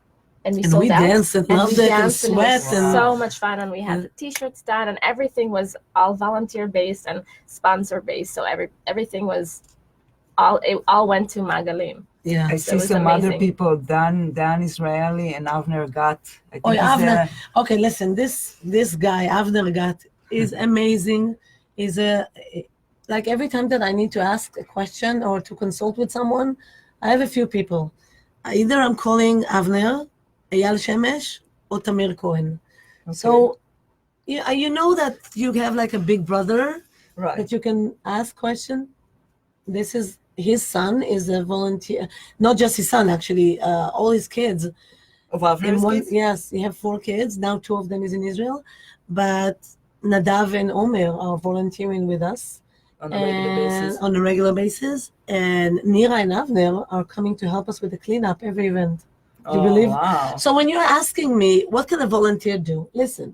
And we sold out. Danced and loved it and it was sweat and so much fun, and we had the t-shirts done, and everything was all volunteer based and sponsor based. So everything was all went to Maagalim. yeah. I So see it was some other amazing. people, Dan Israeli and Avner Gat. I think Oh, yeah, he's Avner. Okay, listen, this guy, Avner Gat, is amazing. Is like every time that I need to ask a question or to consult with someone, I have a few people. Either I'm calling Avner, Eyal Shemesh, or Tamir Cohen. Okay. So you know that you have like a big brother right. that you can ask question. This is his son is a volunteer, not just his son actually, all his kids. Of Avner's kids? Yes, he have 4 kids. Now 2 of them is in Israel, but Nadav and Omer are volunteering with us On a regular basis. on a regular basis. And Nira and Avner are coming to help us with the cleanup every event. Do you believe? Wow. So when you're asking me, what can a volunteer do? Listen,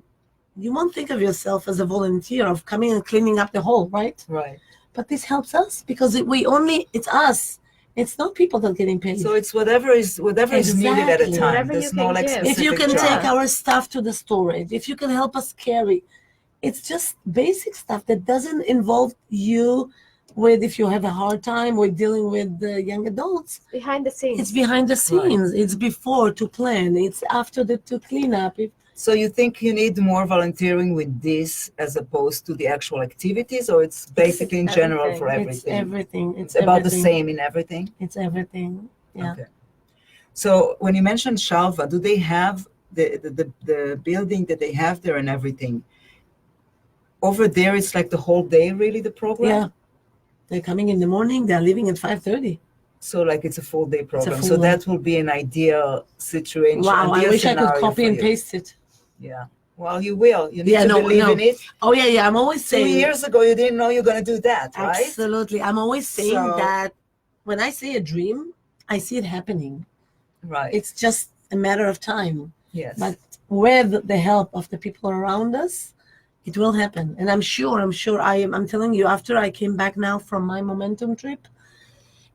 you won't think of yourself as a volunteer of coming and cleaning up the hole, right? Right. But this helps us because it's us. It's not people that are getting paid. So it's whatever is needed at a Exactly. time. Whatever There's you no can like give. specific If you can job. take our stuff to the storage, if you can help us carry, it's just basic stuff that doesn't involve you with, if you have a hard time with dealing with the young adults. Behind the scenes. It's behind the scenes. It's before to plan. It's after to clean up. So you think you need more volunteering with this as opposed to the actual activities, or it's basically in general for everything? It's everything. It's about the same in everything? It's everything. Yeah. Okay. So when you mentioned Shalva, do they have the building that they have there and everything? Over there, it's like the whole day, really, the program? Yeah. They're coming in the morning. They're leaving at 5:30. So like it's a full day program. full So day. that will be an ideal situation. Wow, I ideal wish I could scenario copy for and you. paste it. Yeah. Well, you will. You need Yeah, to no, believe no. in it. Oh, yeah. I'm always 2 saying. years ago, you didn't know you're going to do that, right? Absolutely. I'm always saying So- that when I say a dream, I see it happening. Right. It's just a matter of time. yes. But with the help of the people around us, it will happen. And I'm sure I'm telling you, after I came back now from my momentum trip,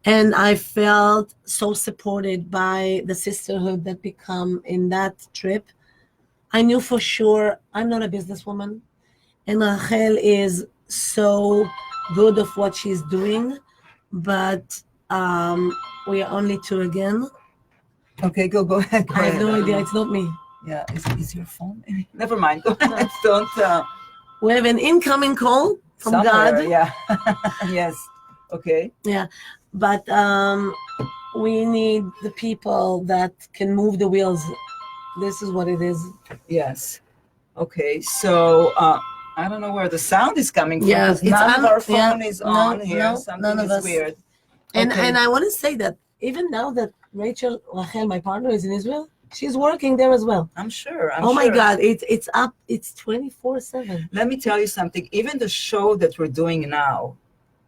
and I felt so supported by the sisterhood that become in that trip, I knew for sure I'm not a businesswoman. And Rachel is so good of what she's doing, but we are only 2 again. Okay, go ahead. Go I have ahead. no idea. It's not me. Yeah, is your phone? Never mind. Go ahead. Don't. We have an incoming call from somewhere, God. Yeah. Yes. Okay. Yeah, but we need the people that can move the wheels. This is what it is. Yes. Okay. So I don't know where the sound is coming from. Yeah, 'Cause it's none of on- our phone yeah, is no, on here. no, Something none of is us. weird. And Okay. I want to say that even now that Rachel, my partner, is in Israel, she's working there as well. I'm sure. My sure. God, it's up. It's 24/7. Let me tell you something. Even the show that we're doing now,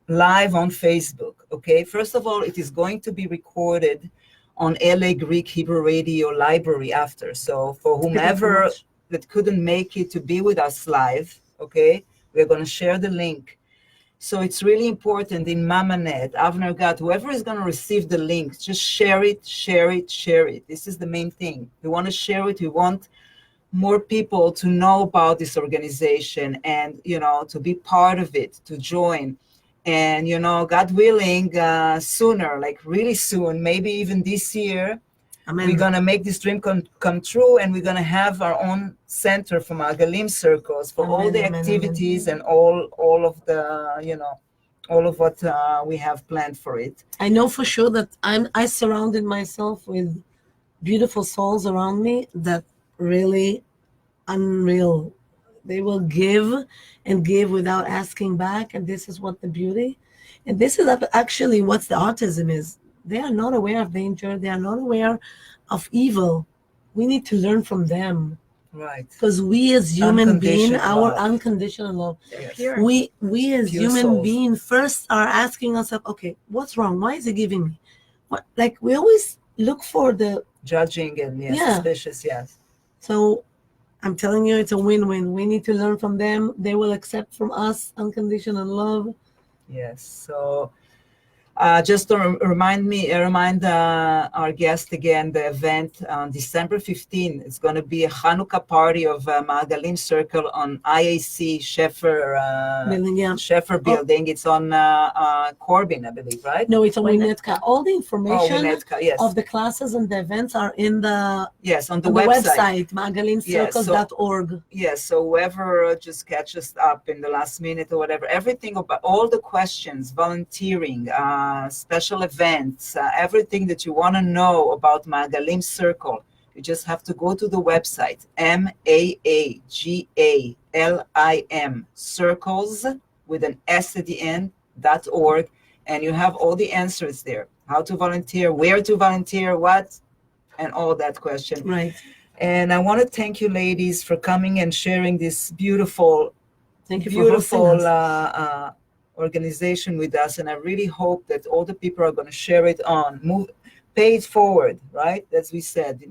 live on Facebook, okay? First of all, it is going to be recorded on LA Greek Hebrew Radio Library after. So for whomever that couldn't make it to be with us live, okay, we're going to share the link. So it's really important in MamaNet, Avner Gat, whoever is going to receive the link, just share it, share it, share it. This is the main thing. We want to share it. We want more people to know about this organization and, to be part of it, to join. And, God willing, sooner, like really soon, maybe even this year, Amen. We're gonna make this dream come true, and we're gonna have our own center for Maagalim circles for all Amen, the amen, activities and all of the all of what we have planned for it. I know for sure that I surrounded myself with beautiful souls around me that really unreal. They will give and give without asking back, and this is what the beauty. And this is actually what the autism is. They are not aware of danger. They are not aware of evil. We need to learn from them. Right. Because we as human beings, Unconditional our love. unconditional love, They're Yes. pure. we as Pure human souls. beings first are asking ourselves, okay, what's wrong? Why is he giving me? What, like we always look for the, Judging and Yeah. suspicious, yes. so I'm telling you, it's a win-win. We need to learn from them. They will accept from us unconditional love. Yes. So just to remind our guest again, the event on December 15th, it's going to be a Hanukkah party of Maagalim Circle on IAC Building, yeah. Sheffer building. It's on Corbin, I believe, right? No, it's a Winnetka. Winnetka. All the Oh, information Winnetka, yes. of the classes and the events are in the, Yes, on the on the website. website, magalimcircles.org. Yes, so whoever just catches up in the last minute or whatever, everything about all the questions, volunteering, special events, everything that you want to know about Maagalim Circle, you just have to go to the website, MAAGALIM, circles with an S at the end, .org, and you have all the answers there. How to volunteer, where to volunteer, what, and all that question. Right. And I want to thank you, ladies, for coming and sharing this beautiful, Thank you for hosting us. organization with us. And I really hope that all the people are going to share it on, pay it forward, right? As we said,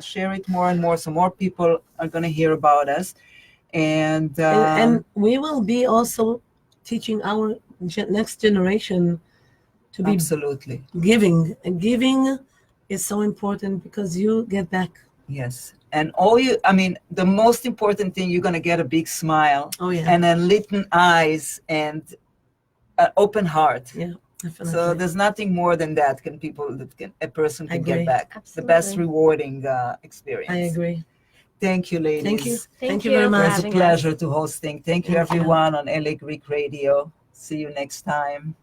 share it more and more, so more people are going to hear about us. And we will be also teaching our next generation to be absolutely, giving. And giving is so important because you get back. yes. And the most important thing, you're going to get a big smile. Oh, yeah. And then lit eyes and an open heart. Yeah, definitely. So there's nothing more than that a person can get back. Absolutely. The best rewarding experience. I agree. Thank you, ladies. Thank you. Thank you very you for much. It was a having us. pleasure to hosting. Thank you, Thank you. everyone on LA Greek Radio. See you next time.